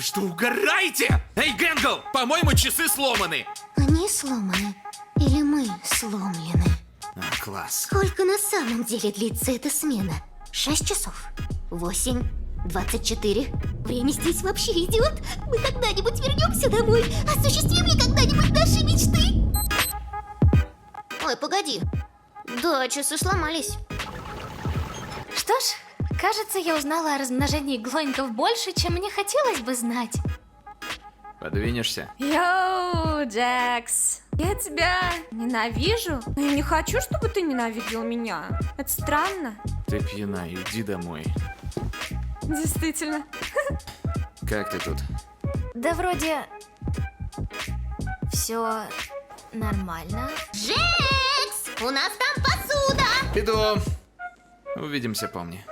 Вы что, угораете? Эй, Гэнгл, по-моему, часы сломаны. Они сломаны. Или мы сломлены? Класс. Сколько на самом деле длится эта смена? 6 часов? 8? 24? Время здесь вообще идет? Мы когда-нибудь вернемся домой? Осуществим ли когда-нибудь наши мечты? Ой, погоди. Да, часы сломались. Что ж, кажется, я узнала о размножении глоинков больше, чем мне хотелось бы знать. Подвинешься? Йоу, Джекс. Я тебя ненавижу, но я не хочу, чтобы ты ненавидел меня. Это странно. Ты пьяна, иди домой. Действительно. Как ты тут? Да вроде... все нормально. Джекс! У нас там посуда! Иду. Увидимся, помни.